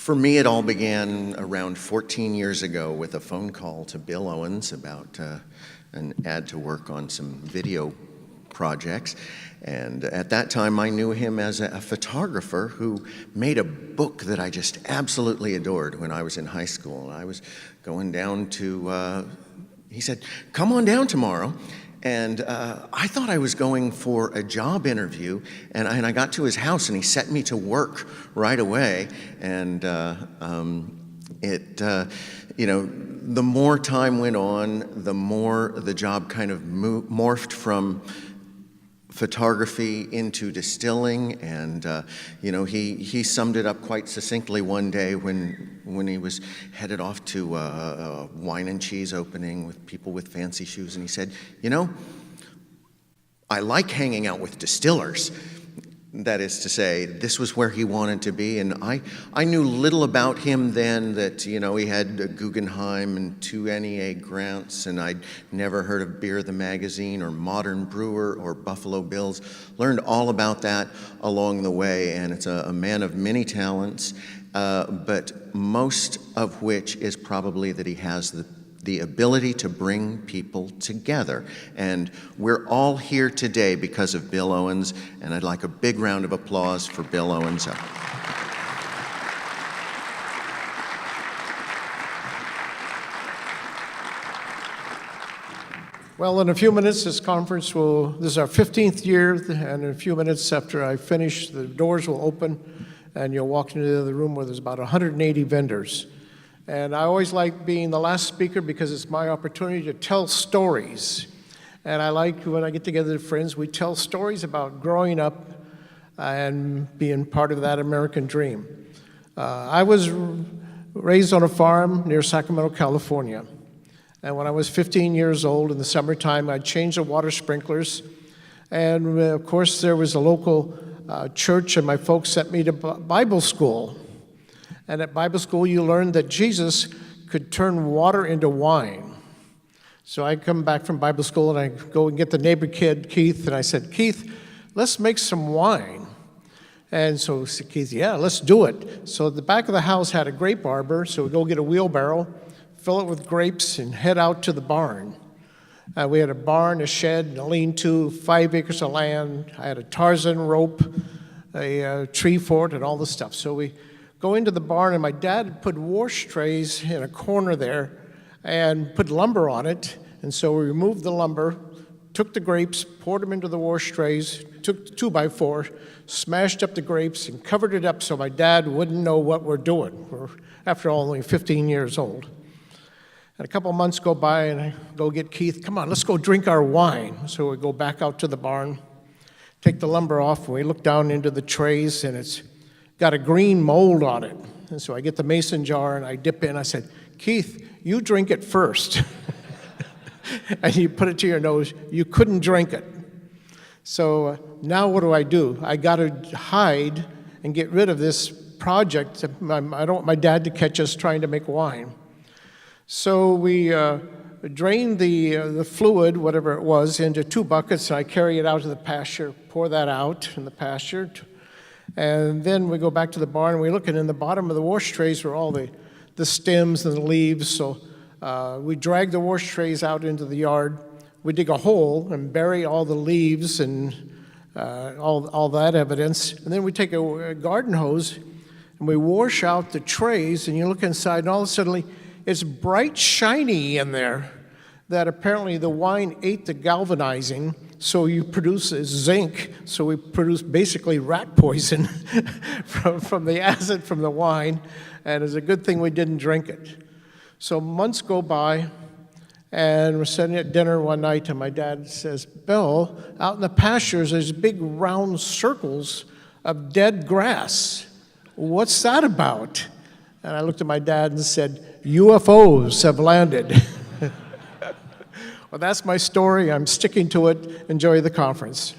For me, it all began around 14 years ago with a phone call to Bill Owens about an ad to work on some video projects. And at that time, I knew him as a photographer who made a book that I just absolutely adored when I was in high school. And I was going down to, he said, "Come on down tomorrow." And I thought I was going for a job interview, and I got to his house, and he set me to work right away. And you know, the more time went on, the more the job kind of morphed from photography into distilling. And you know, he summed it up quite succinctly one day when he was headed off to a wine and cheese opening with people with fancy shoes, and he said, "You know, I like hanging out with distillers." That is to say, this was where he wanted to be. And I knew little about him then, that, you know, he had a Guggenheim and 2 NEA grants, and I'd never heard of Beer the Magazine or Modern Brewer or Buffalo Bills. Learned all about that along the way, and it's a man of many talents, but most of which is probably that he has the ability to bring people together. And we're all here today because of Bill Owens, and I'd like a big round of applause for Bill Owens. Well, in a few minutes, this is our 15th year, and in a few minutes after I finish, the doors will open, and you'll walk into the other room where there's about 180 vendors. And I always like being the last speaker because it's my opportunity to tell stories. And I like when I get together with friends, we tell stories about growing up and being part of that American dream. I was raised on a farm near Sacramento, California. And when I was 15 years old in the summertime, I'd change the water sprinklers. And of course, there was a local church, and my folks sent me to Bible school. And at Bible school, you learned that Jesus could turn water into wine. So I come back from Bible school, and I go and get the neighbor kid, Keith, and I said, "Keith, let's make some wine." And so Keith, "Yeah, let's do it." So the back of the house had a grape arbor, so we go get a wheelbarrow, fill it with grapes, and head out to the barn. We had a barn, a shed, a lean-to, 5 acres of land. I had a Tarzan rope, a tree fort, and all the stuff. So we go into the barn, and my dad had put wash trays in a corner there and put lumber on it. And so we removed the lumber, took the grapes, poured them into the wash trays, took the 2x4, smashed up the grapes, and covered it up so my dad wouldn't know what we're doing. We're, after all, only 15 years old. And a couple months go by, and I go get Keith, "Come on, let's go drink our wine." So we go back out to the barn, take the lumber off, and we look down into the trays, and it's got a green mold on it. And so I get the mason jar, and I dip in. I said, "Keith, you drink it first." And you put it to your nose. You couldn't drink it. So now what do? I got to hide and get rid of this project. I don't want my dad to catch us trying to make wine. So we drained the fluid, whatever it was, into 2 buckets, and I carry it out to the pasture, pour that out in the pasture. And then we go back to the barn, and we look, and in the bottom of the wash trays were all the stems and the leaves. So we drag the wash trays out into the yard. We dig a hole and bury all the leaves and all that evidence. And then we take a garden hose, and we wash out the trays, and you look inside, and all of a sudden, it's bright, shiny in there, that apparently the wine ate the galvanizing, so you produce zinc, so we produce basically rat poison from the acid from the wine, and it's a good thing we didn't drink it. So months go by, and we're sitting at dinner one night, and my dad says, "Bill, out in the pastures, there's big round circles of dead grass. What's that about?" And I looked at my dad and said, "UFOs have landed." Well, that's my story. I'm sticking to it. Enjoy the conference.